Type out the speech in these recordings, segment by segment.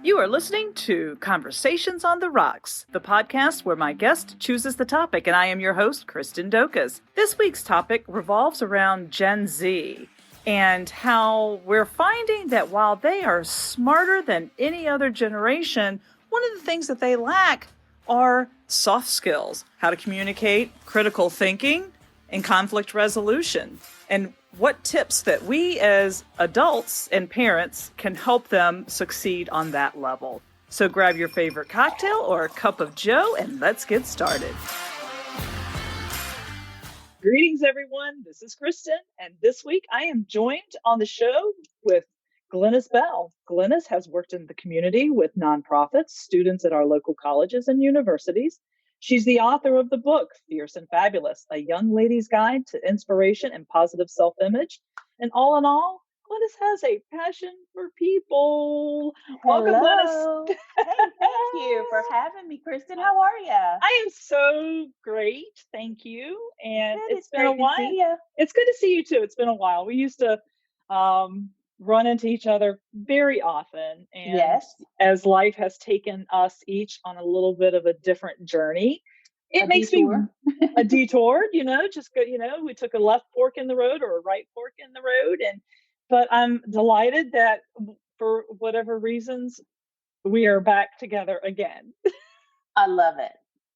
You are listening to Conversations on the Rocks, the podcast where my guest chooses the topic, and I am your host, Kristen Dokas. This week's topic revolves around Gen Z and how we're finding that while they are smarter than any other generation, one of the things that they lack are soft skills, how to communicate, critical thinking, and conflict resolution. And what tips that we as adults and parents can help them succeed on that level. So grab your favorite cocktail or a cup of joe and let's get started. Greetings, everyone. This is Kristen, and this week I am joined on the show with Glynis Bell. Glynis has worked in the community with nonprofits, students at our local colleges and universities. She's the author of the book, Fierce and Fabulous, A Young Lady's Guide to Inspiration and Positive Self-Image. And all in all, Glynis has a passion for people. Hello. Welcome, Glynis. Hey, thank you for having me, Kristen. How are you? I am so great. Thank you. And it's been a while. To see you. It's good to see you too. It's been a while. We used to run into each other very often. And yes. As life has taken us each on a little bit of a different journey, it makes detour. me a detour, just go, we took a left fork in the road or a right fork in the road. But I'm delighted that for whatever reasons, we are back together again. I love it.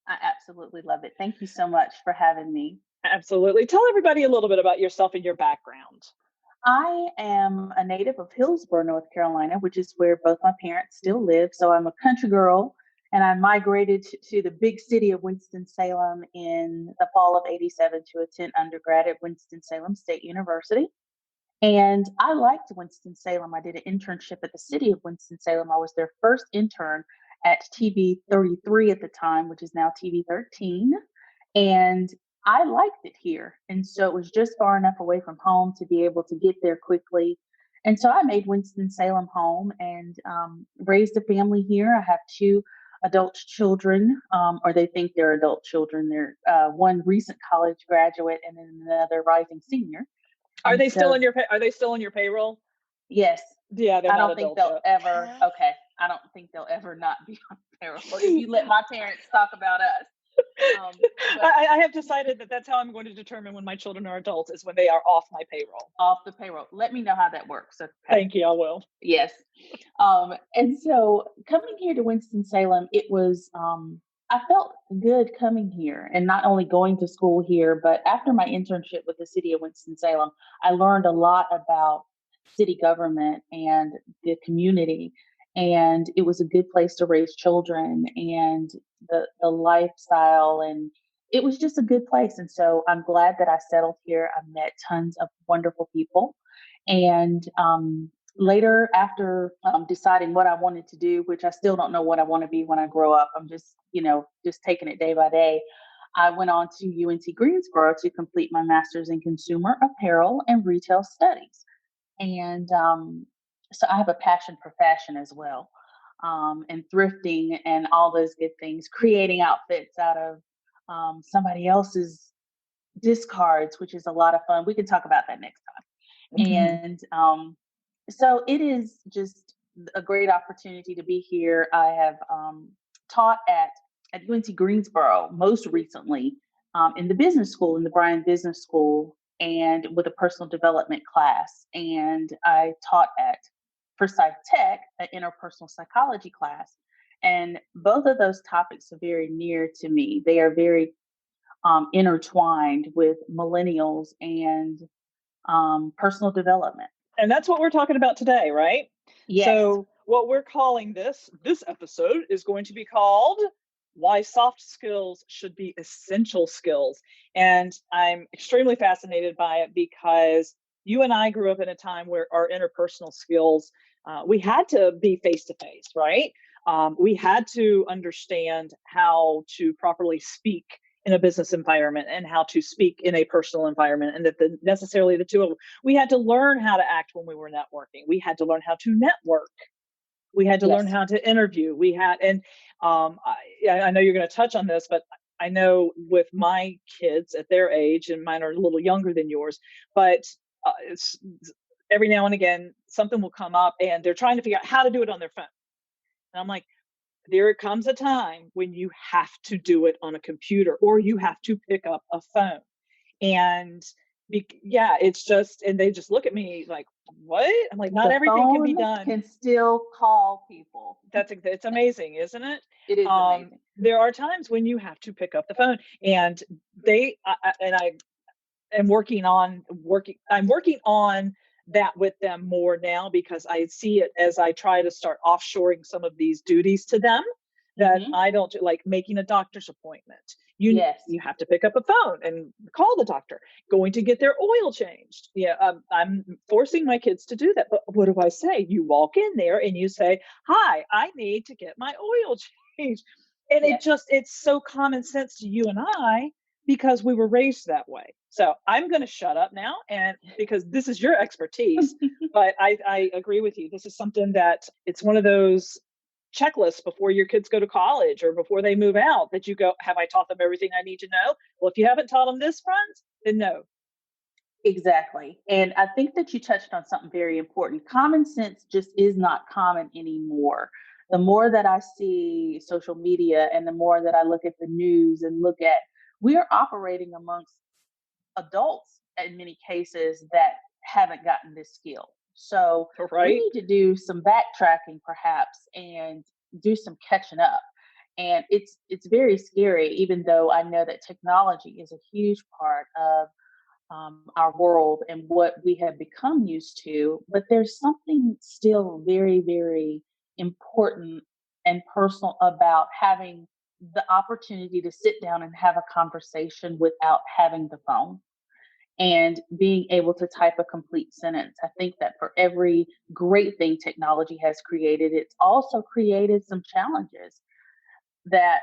I absolutely love it. Thank you so much for having me. Absolutely. Tell everybody a little bit about yourself and your background. I am a native of Hillsborough, North Carolina, which is where both my parents still live. So I'm a country girl, and I migrated to the big city of Winston-Salem in the fall of '87 to attend undergrad at Winston-Salem State University. And I liked Winston-Salem. I did an internship at the city of Winston-Salem. I was their first intern at TV 33 at the time, which is now TV 13. And I liked it here. And so it was just far enough away from home to be able to get there quickly. And so I made Winston-Salem home and raised a family here. I have two adult children, or they think they're adult children. They're one recent college graduate and then another rising senior. Are they still in your payroll? Yes. Yeah, I don't think they'll ever. Okay, I don't think they'll ever not be on payroll if you let my parents talk about us. I have decided that that's how I'm going to determine when my children are adults, is when they are off my payroll. Off the payroll. Let me know how that works. Okay. Thank you. I will. Yes. And so coming here to Winston-Salem, it was. I felt good coming here and not only going to school here, but after my internship with the city of Winston-Salem, I learned a lot about city government and the community. And it was a good place to raise children and the lifestyle. And it was just a good place. And so I'm glad that I settled here. I met tons of wonderful people. And later, after deciding what I wanted to do, which I still don't know what I want to be when I grow up, I'm just taking it day by day. I went on to UNC Greensboro to complete my master's in consumer apparel and retail studies. And so I have a passion for fashion as well, and thrifting and all those good things, creating outfits out of somebody else's discards, which is a lot of fun. We can talk about that next time. Mm-hmm. And so it is just a great opportunity to be here. I have taught at UNC Greensboro most recently in the business school, in the Bryan Business School, and with a personal development class. And I taught at Forsyth Tech, an interpersonal psychology class. And both of those topics are very near to me. They are very intertwined with millennials and personal development. And that's what we're talking about today, right? Yes. So what we're calling this episode is going to be called Why Soft Skills Should Be Essential Skills. And I'm extremely fascinated by it because you and I grew up in a time where our interpersonal skills, we had to be face-to-face, right? We had to understand how to properly speak in a business environment and how to speak in a personal environment, and that necessarily the two of them, we had to learn how to act when we were networking. We had to learn how to network. We had to learn how to interview. I know you're going to touch on this, but I know with my kids at their age, and mine are a little younger than yours, but every now and again, something will come up and they're trying to figure out how to do it on their phone. And I'm like, there comes a time when you have to do it on a computer or you have to pick up a phone. And yeah, it's just, and they just look at me like, what? I'm like, not The everything can be phone done. can still call people. It's amazing, isn't it? It is amazing. There are times when you have to pick up the phone, and I am I'm working on that with them more now because I see it as I try to start offshoring some of these duties to them that Hmm. I don't do, like making a doctor's appointment. Yes. You have to pick up a phone and call the doctor. Going to get their oil changed. Yeah, I'm forcing my kids to do that. But what do I say? You walk in there and you say, "Hi, I need to get my oil changed," and Yes. it's so common sense to you and I because we were raised that way. So I'm going to shut up now, and because this is your expertise, but I agree with you. This is something that it's one of those checklists before your kids go to college or before they move out that you go, have I taught them everything I need to know? Well, if you haven't taught them this front, then no. Exactly. And I think that you touched on something very important. Common sense just is not common anymore. The more that I see social media and the more that I look at the news and look at, we are operating amongst adults in many cases that haven't gotten this skill. So we Right? need to do some backtracking perhaps and do some catching up. And it's very scary, even though I know that technology is a huge part of our world and what we have become used to. But there's something still very, very important and personal about having the opportunity to sit down and have a conversation without having the phone and being able to type a complete sentence. I think that for every great thing technology has created, it's also created some challenges that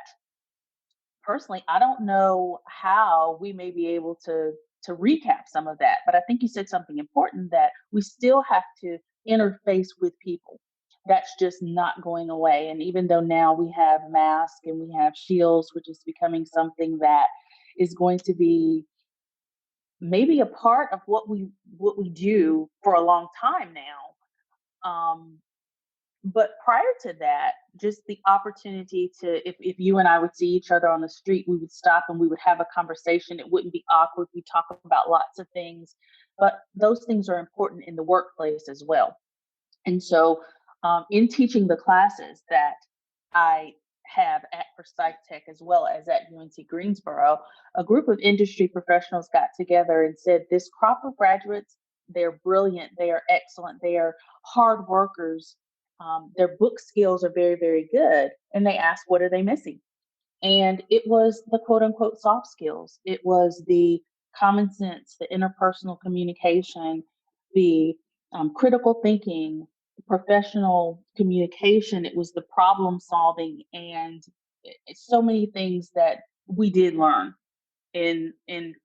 personally I don't know how we may be able to recap some of that. But I think you said something important that we still have to interface with people. That's just not going away. And even though now we have masks and we have shields, which is becoming something that is going to be maybe a part of what we do for a long time now. But prior to that, just the opportunity to, if you and I would see each other on the street, we would stop and we would have a conversation. It wouldn't be awkward. We talk about lots of things, but those things are important in the workplace as well. And so, in teaching the classes that I have at Precise Tech as well as at UNC Greensboro, a group of industry professionals got together and said, this crop of graduates, they're brilliant, they are excellent, they are hard workers, their book skills are very, very good. And they asked, what are they missing? And it was the quote unquote soft skills. It was the common sense, the interpersonal communication, the critical thinking, professional communication. It was the problem solving, and so many things that we did learn in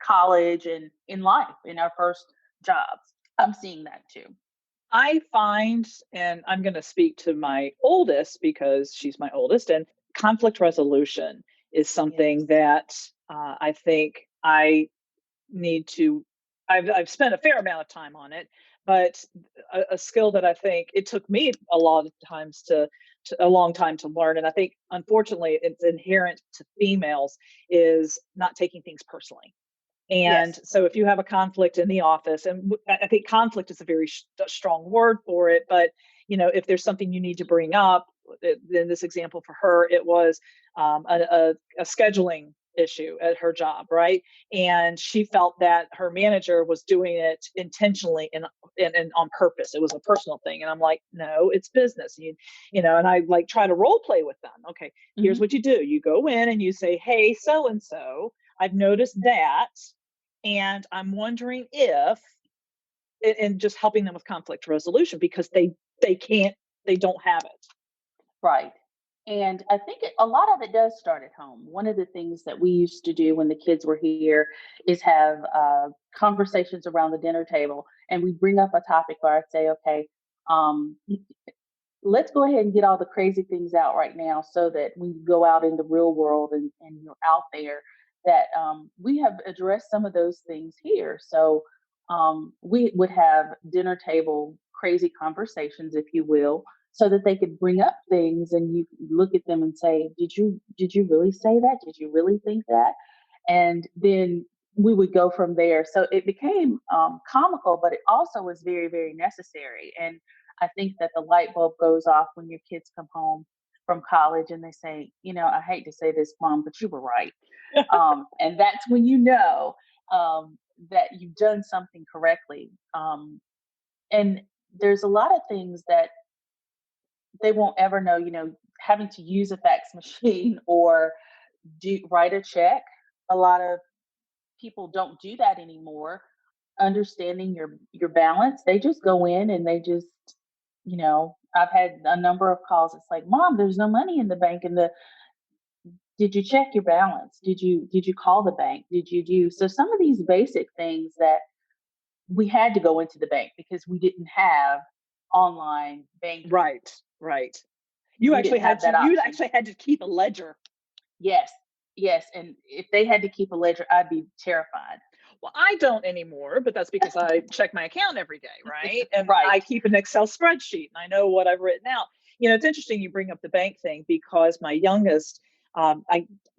college and in life in our first jobs. I'm seeing that too. I find, and I'm going to speak to my oldest because she's my oldest, and conflict resolution is something Yes. that I think I need to. I've spent a fair amount of time on it, but a skill that I think it took me a lot of times to a long time to learn, and I think unfortunately it's inherent to females is not taking things personally. And Yes. so if you have a conflict in the office, and I think conflict is a very strong word for it, but if there's something you need to bring up, in this example for her, it was a scheduling issue at her job, right? And she felt that her manager was doing it intentionally and on purpose. It was a personal thing. And I'm like, no, it's business. And I like try to role play with them. Okay, here's Hmm. what you do. You go in and you say, hey, so and so, I've noticed that, and I'm wondering if, and just helping them with conflict resolution because they can't, they don't have it. Right. And I think a lot of it does start at home. One of the things that we used to do when the kids were here is have conversations around the dinner table, and we bring up a topic where I say, okay, um, let's go ahead and get all the crazy things out right now so that when you go out in the real world and you're out there, that we have addressed some of those things here. So we would have dinner table crazy conversations, if you will, so that they could bring up things and you look at them and say, did you really say that? Did you really think that? And then we would go from there. So it became comical, but it also was very, very necessary. And I think that the light bulb goes off when your kids come home from college and they say, I hate to say this, Mom, but you were right. And that's when that you've done something correctly. And there's a lot of things that they won't ever know, having to use a fax machine or write a check. A lot of people don't do that anymore. Understanding your balance, they just go in and they just, I've had a number of calls. It's like, Mom, there's no money in the bank, and did you check your balance? Did you call the bank? Did you do so? Some of these basic things that we had to go into the bank because we didn't have online banking. Right. You actually had to keep a ledger. Yes. And if they had to keep a ledger, I'd be terrified. Well, I don't anymore, but that's because I check my account every day, right? And right. I keep an Excel spreadsheet and I know what I've written out. It's interesting you bring up the bank thing because my youngest,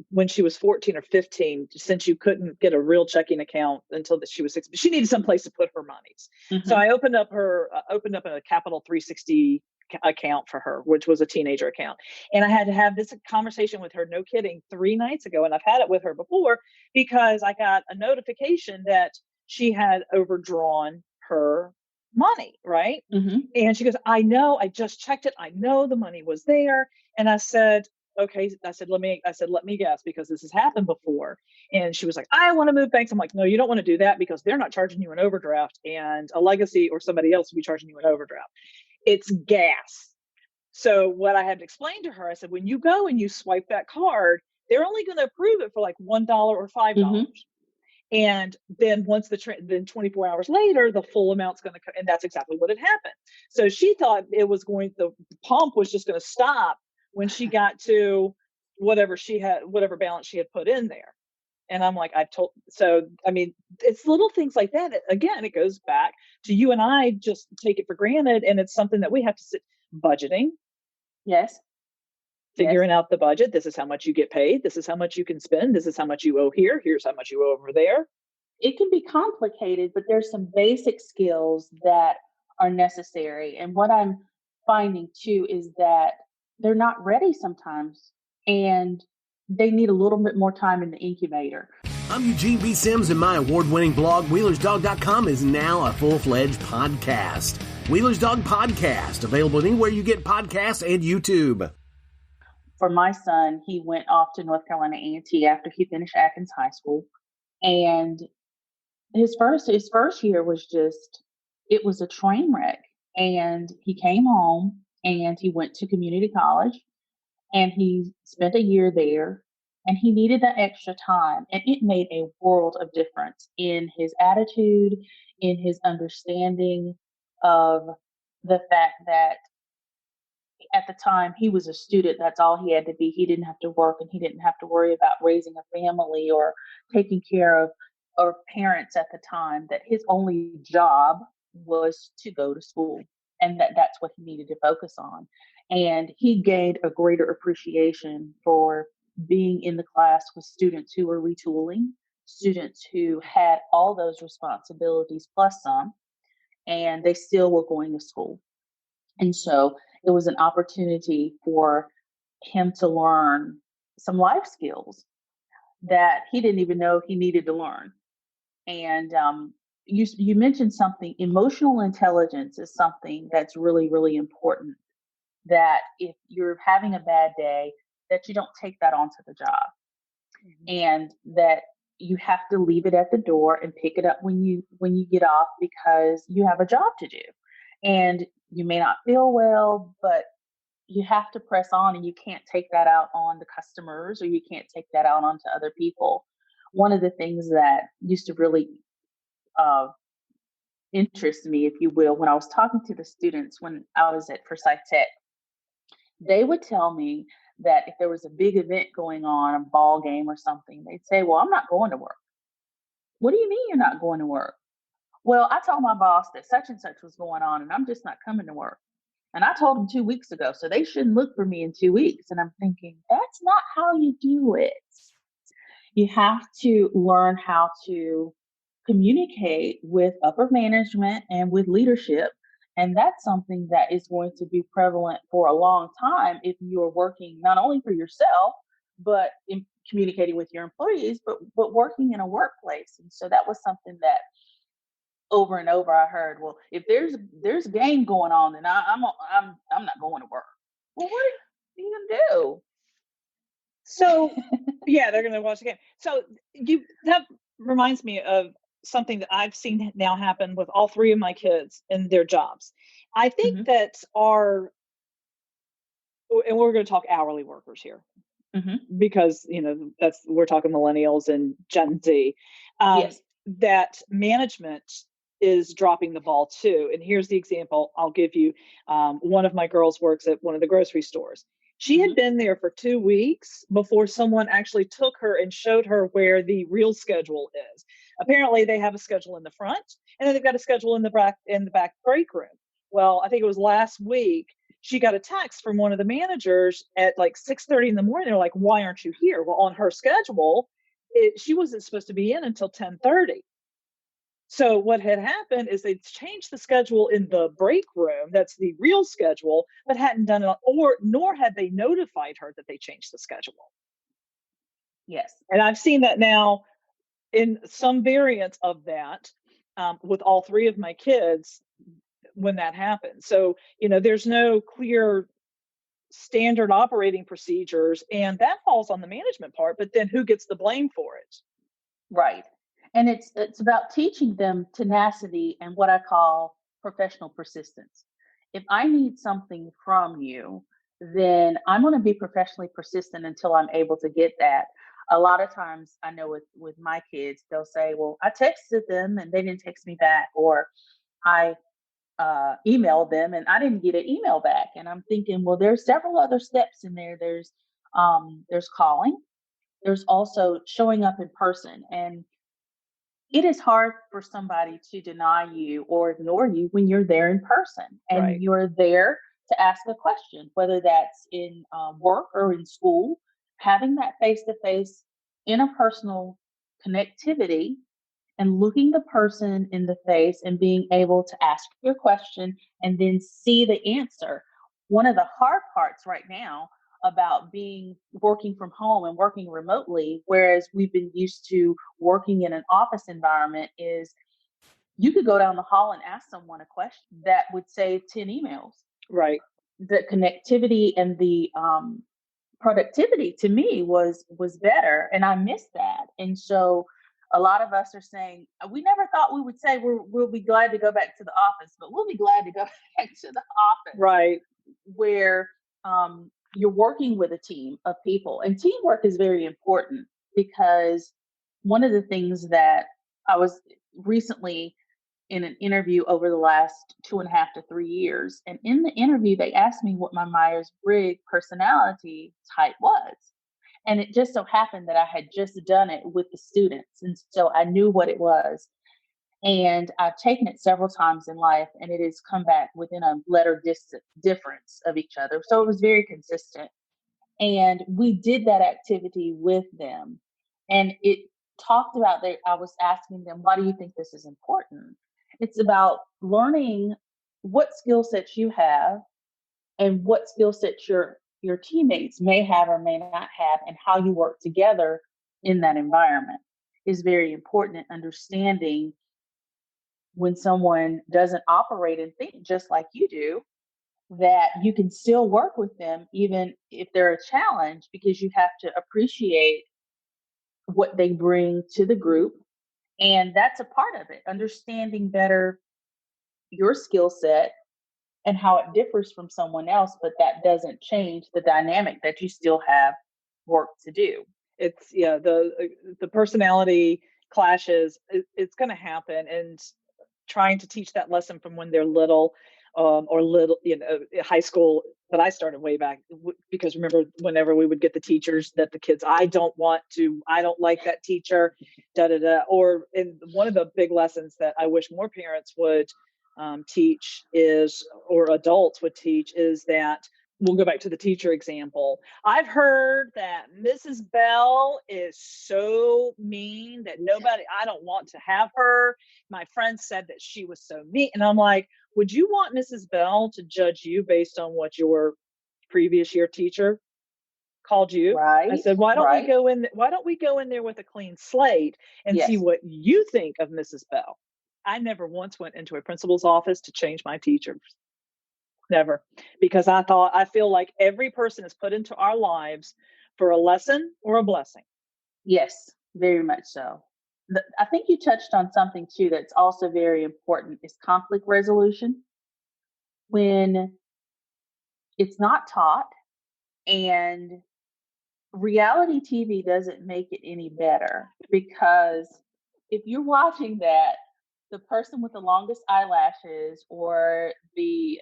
when she was 14 or 15, since you couldn't get a real checking account until she was 6, she needed some place to put her monies. Mm-hmm. So I opened up a Capital 360 account for her, which was a teenager account. And I had to have this conversation with her, no kidding, 3 nights ago. And I've had it with her before because I got a notification that she had overdrawn her money, right? Mm-hmm. And she goes, I know, I just checked it. I know the money was there. And I said, okay. Let me guess, because this has happened before. And she was like, I want to move banks. I'm like, no, you don't want to do that because they're not charging you an overdraft, and a Legacy or somebody else will be charging you an overdraft. It's gas. So what I had to explain to her, I said, when you go and you swipe that card, they're only going to approve it for like $1 or $5. Mm-hmm. And then then 24 hours later, the full amount's going to come. And that's exactly what had happened. So she thought the pump was just going to stop when she got to whatever balance she had put in there. And I'm like, it's little things like that. Again, it goes back to you and I just take it for granted. And it's something that we have to sit budgeting. Yes. Figuring out the budget. This is how much you get paid. This is how much you can spend. This is how much you owe here. Here's how much you owe over there. It can be complicated, but there's some basic skills that are necessary. And what I'm finding too is that they're not ready sometimes, and they need a little bit more time in the incubator. I'm Eugene B. Sims, and my award-winning blog, WheelersDog.com, is now a full-fledged podcast. Wheelers Dog Podcast, available anywhere you get podcasts and YouTube. For my son, he went off to North Carolina A&T after he finished Atkins High School. And his first year was it was a train wreck. And he came home and he went to community college and he spent a year there, and he needed that extra time. And it made a world of difference in his attitude, in his understanding of the fact that at the time he was a student. That's all he had to be. He didn't have to work, and he didn't have to worry about raising a family or taking care of parents at the time. That his only job was to go to school, and that's what he needed to focus on. And he gained a greater appreciation for being in the class with students who were retooling, students who had all those responsibilities plus some, and they still were going to school. And so it was an opportunity for him to learn some life skills that he didn't even know he needed to learn. And you mentioned something. Emotional intelligence is something that's really, really important. That if you're having a bad day, that you don't take that onto the job, mm-hmm. and that you have to leave it at the door and pick it up when you get off, because you have a job to do. And you may not feel well, but you have to press on, and you can't take that out on the customers, or you can't take that out onto other people. One of the things that used to really interest me, if you will, when I was talking to the students when I was at Forsyth Tech, they would tell me that if there was a big event going on, a ball game or something, they'd say, well, I'm not going to work. What do you mean you're not going to work? Well, I told my boss that such and such was going on, and I'm just not coming to work. And I told them 2 weeks ago, so they shouldn't look for me in 2 weeks. And I'm thinking, that's not how you do it. You have to learn how to communicate with upper management and with leadership. And that's something that is going to be prevalent for a long time if you're working not only for yourself, but in communicating with your employees, but working in a workplace. And so that was something that over and over I heard, well, if there's a game going on, then I'm not going to work. Well, what are you gonna do? So, yeah, they're going to watch the game. So that reminds me of something that I've seen now happen with all three of my kids in their jobs. I think Mm-hmm. that and we're going to talk hourly workers here Mm-hmm. because, we're talking millennials and Gen Z, Yes. that management is dropping the ball too. And here's the example I'll give you. One of my girls works at one of the grocery stores. She had been there for 2 weeks before someone actually took her and showed her where the real schedule is. Apparently they have a schedule in the front and then they've got a schedule in the back break room. Well, I think it was last week she got a text from one of the managers at like 6:30 in the morning. They're like, "Why aren't you here?" Well, on her schedule, she wasn't supposed to be in until 10:30. So what had happened is they changed the schedule in the break room. That's the real schedule, but hadn't done it, nor had they notified her that they changed the schedule. Yes. And I've seen that now in some variants of that with all three of my kids when that happens. So, there's no clear standard operating procedures, and that falls on the management part, but then who gets the blame for it? Right. And it's about teaching them tenacity and what I call professional persistence. If I need something from you, then I'm going to be professionally persistent until I'm able to get that. A lot of times I know with my kids, they'll say, well, I texted them and they didn't text me back, or I emailed them and I didn't get an email back. And I'm thinking, well, there's several other steps in there. There's calling, there's also showing up in person. And it is hard for somebody to deny you or ignore you when you're there in person and Right. you're there to ask a question, whether that's in work or in school. Having that face to face interpersonal connectivity and looking the person in the face and being able to ask your question and then see the answer. One of the hard parts right now about being working from home and working remotely, whereas we've been used to working in an office environment, is you could go down the hall and ask someone a question that would save 10 emails. Right. The connectivity and the productivity to me was better, and I missed that. And so a lot of us are saying we never thought we would say we'll be glad to go back to the office, but we'll be glad to go back to the office. Right. Where you're working with a team of people, and teamwork is very important, because one of the things that I was recently in an interview over the last 2.5 to 3 years. And in the interview, they asked me what my Myers-Briggs personality type was. And it just so happened that I had just done it with the students. And so I knew what it was. And I've taken it several times in life, and it has come back within a letter difference of each other. So it was very consistent. And we did that activity with them. And it talked about that. I was asking them, why do you think this is important? It's about learning what skill sets you have and what skill sets your teammates may have or may not have, and how you work together in that environment is very important. In understanding when someone doesn't operate and think just like you do, that you can still work with them even if they're a challenge, because you have to appreciate what they bring to the group. And that's a part of it, understanding better your skill set and how it differs from someone else, but that doesn't change the dynamic that you still have work to do. It's the personality clashes. It's going to happen, and trying to teach that lesson from when they're little, or little, high school. But I started way back, because remember, whenever we would get the teachers that the kids, I don't like that teacher, da da da. And one of the big lessons that I wish more parents would teach is, or adults would teach, is that we'll go back to the teacher example. I've heard that Mrs. Bell is so mean that I don't want to have her. My friend said that she was so mean. And I'm like, would you want Mrs. Bell to judge you based on what your previous year teacher called you? I Right. said, why don't we Right. go in there with a clean slate and see Yes. what you think of Mrs. Bell? I never once went into a principal's office to change my teachers. Never. Because I feel like every person is put into our lives for a lesson or a blessing. Yes, very much so. I think you touched on something too that's also very important is conflict resolution. When it's not taught, and reality TV doesn't make it any better, because if you're watching that, the person with the longest eyelashes or the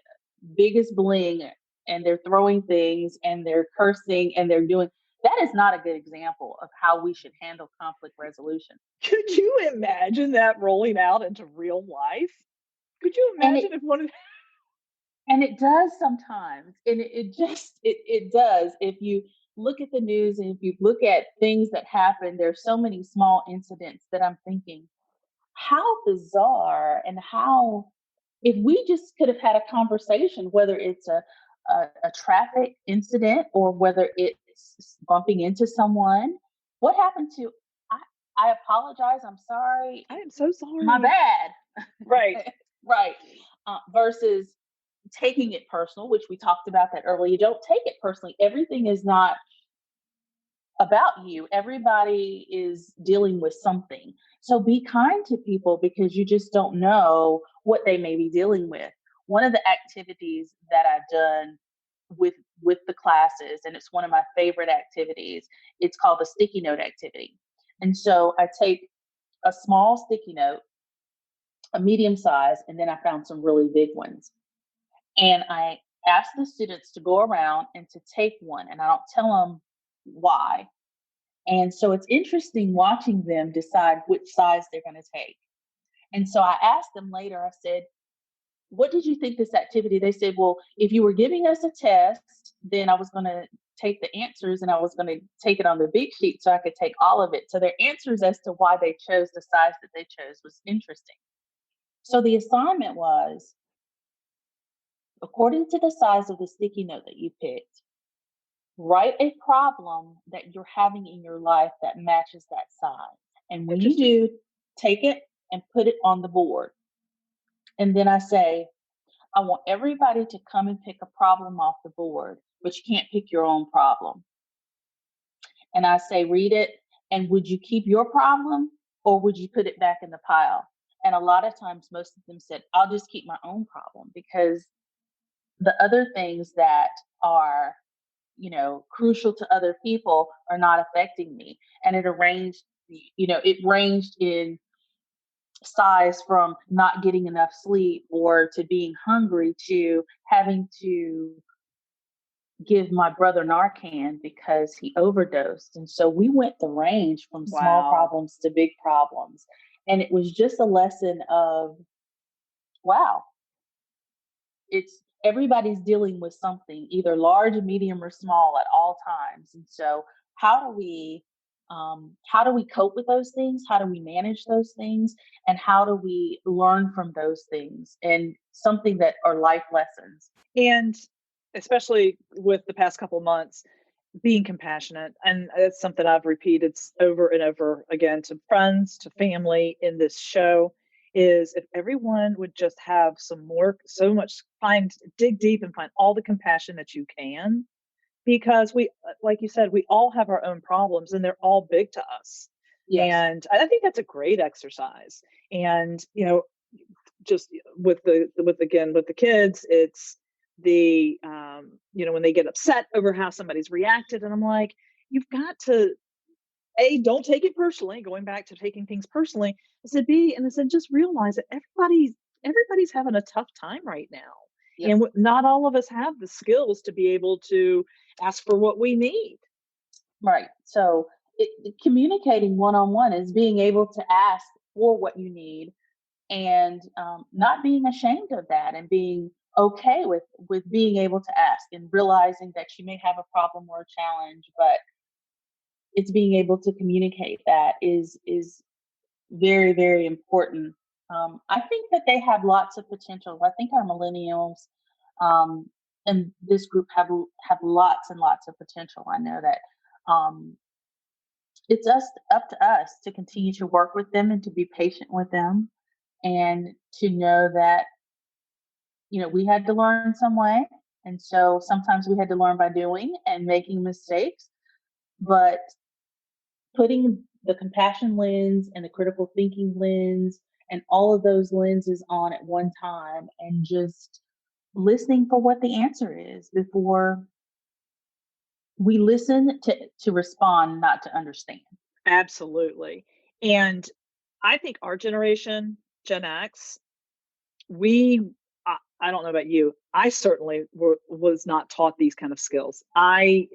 biggest bling, and they're throwing things and they're cursing and they're doing, that is not a good example of how we should handle conflict resolution. Could you imagine that rolling out into real life? Could you And imagine if one of And it does sometimes. And it does. If you look at the news and if you look at things that happen, there's so many small incidents that I'm thinking, how bizarre, and how, if we just could have had a conversation, whether it's a traffic incident or whether it's bumping into someone, what happened to, I, I apologize, I'm sorry, I am so sorry. my bad. Right. Right. Versus taking it personal, which we talked about that earlier. You don't take it personally. Everything is not about you. Everybody is dealing with something. So be kind to people, because you just don't know what they may be dealing with. One of the activities that I've done with the classes, and it's one of my favorite activities, it's called the sticky note activity. And so I take a small sticky note, a medium size, and then I found some really big ones. And I ask the students to go around and to take one, and I don't tell them why. And so it's interesting watching them decide which size they're going to take. And so I asked them later, I said, what did you think this activity? They said, well, if you were giving us a test, then I was going to take the answers and I was going to take it on the big sheet so I could take all of it. So their answers as to why they chose the size that they chose was interesting. So the assignment was, according to the size of the sticky note that you picked, write a problem that you're having in your life that matches that size. And when you do, take it and put it on the board. And then I say, I want everybody to come and pick a problem off the board, but you can't pick your own problem. And I say, read it. And would you keep your problem, or would you put it back in the pile? And a lot of times, most of them said, I'll just keep my own problem, because the other things that are, crucial to other people are not affecting me. And it ranged in size from not getting enough sleep or to being hungry to having to give my brother Narcan because he overdosed. And so we went the range from small problems to big problems. And it was just a lesson of, wow, it's everybody's dealing with something, either large, medium, or small at all times. And so how do we cope with those things? How do we manage those things? And how do we learn from those things, and something that are life lessons? And especially with the past couple months, being compassionate. And it's something I've repeated over and over again to friends, to family in this show, is if everyone would just have dig deep and find all the compassion that you can, because we, like you said, we all have our own problems and they're all big to us. Yes. And I think that's a great exercise. And, just with the kids, it's when they get upset over how somebody's reacted, and I'm like, you've got to, don't take it personally, going back to taking things personally. I said, just realize that everybody's having a tough time right now. Yes. And not all of us have the skills to be able to ask for what we need. Right. So communicating one-on-one is being able to ask for what you need, and not being ashamed of that, and being okay with being able to ask, and realizing that she may have a problem or a challenge, but it's being able to communicate that is very, very important. I think that they have lots of potential. I think our millennials um, and this group have lots and lots of potential. I know that it's up to us to continue to work with them and to be patient with them, and to know that we had to learn some way, and so sometimes we had to learn by doing and making mistakes, but putting the compassion lens and the critical thinking lens and all of those lenses on at one time, and just listening for what the answer is before we listen to respond, not to understand. Absolutely. And I think our generation, Gen X, we I don't know about you. I certainly was not taught these kind of skills. Coming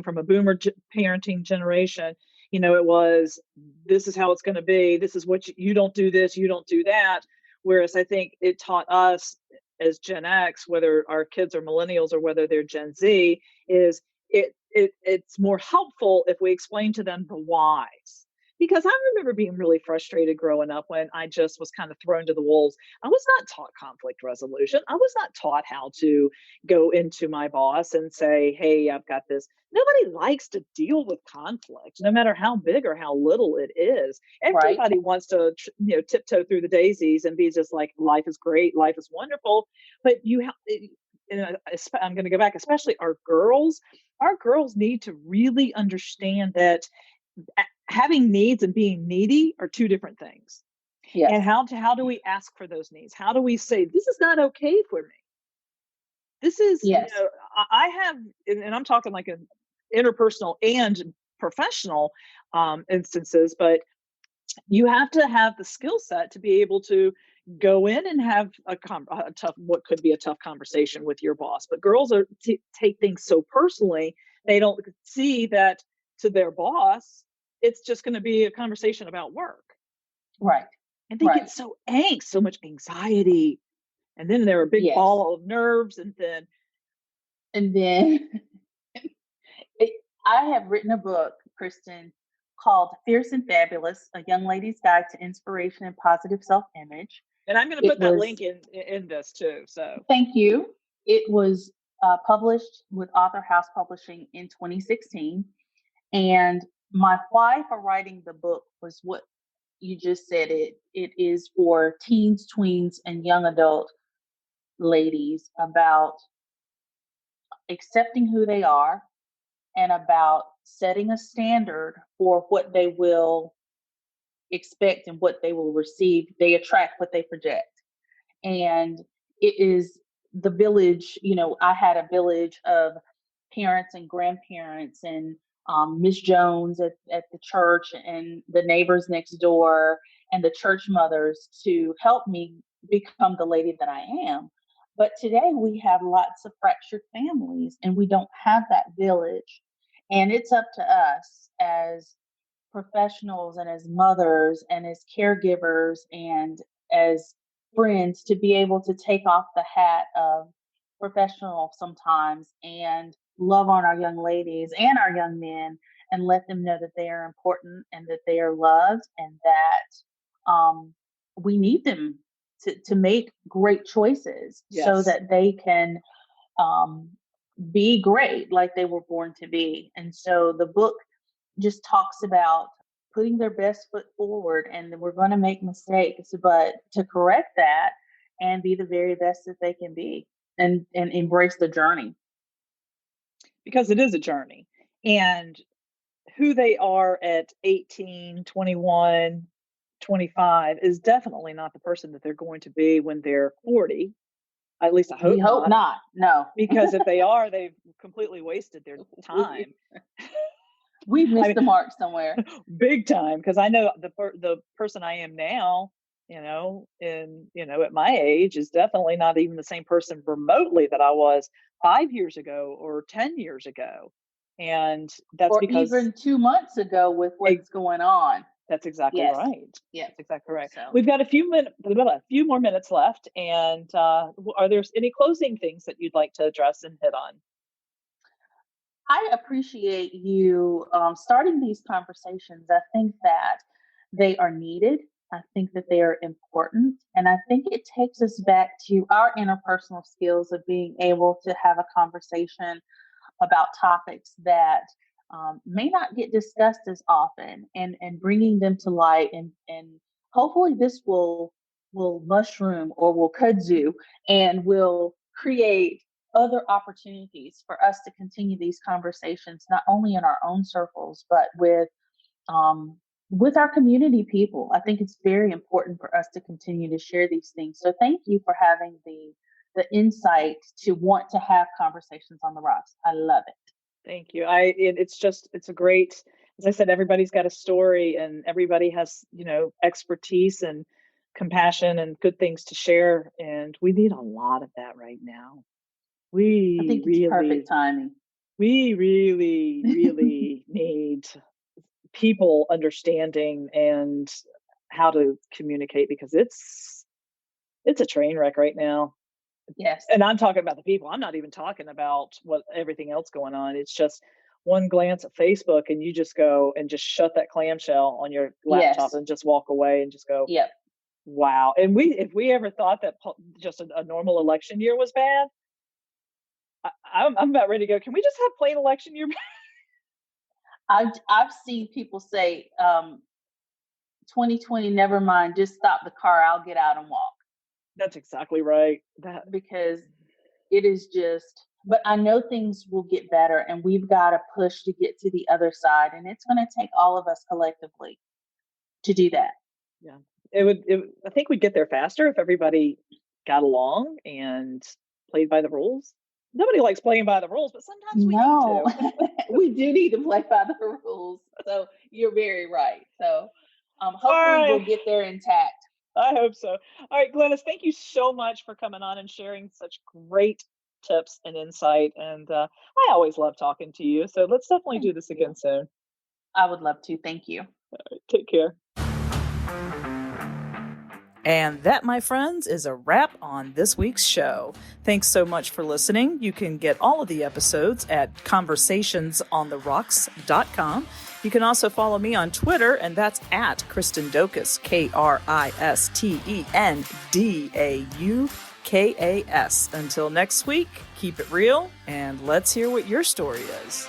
from a boomer parenting generation, it was, this is how it's going to be. This is what you don't do this, you don't do that. Whereas I think it taught us as Gen X, whether our kids are millennials or whether they're Gen Z, is it's more helpful if we explain to them the whys. Because I remember being really frustrated growing up when I just was kind of thrown to the wolves. I was not taught conflict resolution. I was not taught how to go into my boss and say, hey, I've got this. Nobody likes to deal with conflict, no matter how big or how little it is. Right. Everybody wants to, tiptoe through the daisies and be just like, life is great, life is wonderful. But I'm going to go back, especially our girls. Our girls need to really understand that having needs and being needy are two different things. Yes. And how do we ask for those needs? How do we say, this is not okay for me? This is, Yes. I have, and I'm talking like an interpersonal and professional instances, but you have to have the skill set to be able to go in and have what could be a tough conversation with your boss. But girls take things so personally, they don't see that to their boss, it's just going to be a conversation about work. Right. And they get so much anxiety. And then they're a big ball of nerves. And then I have written a book, Kristen, called Fierce and Fabulous, A Young Lady's Guide to Inspiration and Positive Self-Image. And I'm going to put that link in this too. So thank you. It was published with Author House Publishing in 2016. And my why for writing the book was what you just said. It is for teens, tweens, and young adult ladies, about accepting who they are and about setting a standard for what they will expect and what they will receive. They attract what they project. And it is the village. I had a village of parents and grandparents and Miss Jones at the church and the neighbors next door and the church mothers to help me become the lady that I am. But today we have lots of fractured families and we don't have that village. And it's up to us as professionals and as mothers and as caregivers and as friends to be able to take off the hat of professional sometimes and love on our young ladies and our young men and let them know that they are important and that they are loved and that we need them to make great choices so that they can be great like they were born to be. And so the book just talks about putting their best foot forward, and we're going to make mistakes, but to correct that and be the very best that they can be and embrace the journey. Because it is a journey. And who they are at 18, 21, 25 is definitely not the person that they're going to be when they're 40. At least I hope We hope not. No. Because if they are, they've completely wasted their time. We've missed the mark somewhere. Big time. Because I know the person I am now, at my age is definitely not even the same person remotely that I was 5 years ago or 10 years ago. And that's or because even 2 months ago with what's going on. That's exactly Yes. right. Yes. That's exactly right. So We've got a few more minutes left, and are there any closing things that you'd like to address and hit on? I appreciate you starting these conversations. I think that they are needed. I think that they are important. And I think it takes us back to our interpersonal skills of being able to have a conversation about topics that may not get discussed as often, and bringing them to light, and hopefully this will mushroom or will kudzu and will create other opportunities for us to continue these conversations, not only in our own circles but um, with our community people. I think it's very important for us to continue to share these things. So thank you for having the insight to want to have conversations on the rocks. I love it. Thank you. It's a great, as I said, everybody's got a story, and everybody has, expertise and compassion and good things to share. And we need a lot of that right now. I think it's perfect timing. We really, really need people understanding and how to communicate, because it's a train wreck right now. Yes. And I'm talking about the people. I'm not even talking about what everything else going on. It's just one glance at Facebook and you just go and just shut that clamshell on your laptop Yes. and just walk away and just go, Yep. wow. And if we ever thought that just a normal election year was bad, I'm about ready to go. Can we just have plain election year? I've seen people say 2020, never mind, just stop the car, I'll get out and walk. That's exactly right. Because it is just, but I know things will get better, and we've got to push to get to the other side, and it's going to take all of us collectively to do that. Yeah, I think we'd get there faster if everybody got along and played by the rules. Nobody likes playing by the rules, but sometimes we need to. We do need to play by the rules. So you're very right. So hopefully we'll get there intact. I hope so. All right, Glynis, thank you so much for coming on and sharing such great tips and insight. And I always love talking to you. So let's definitely do this again soon. I would love to. Thank you. All right, take care. And that, my friends, is a wrap on this week's show. Thanks so much for listening. You can get all of the episodes at conversationsontheRocks.com. You can also follow me on Twitter, and that's at Kristen Daukas, KristenDaukas. Until next week, keep it real, and let's hear what your story is.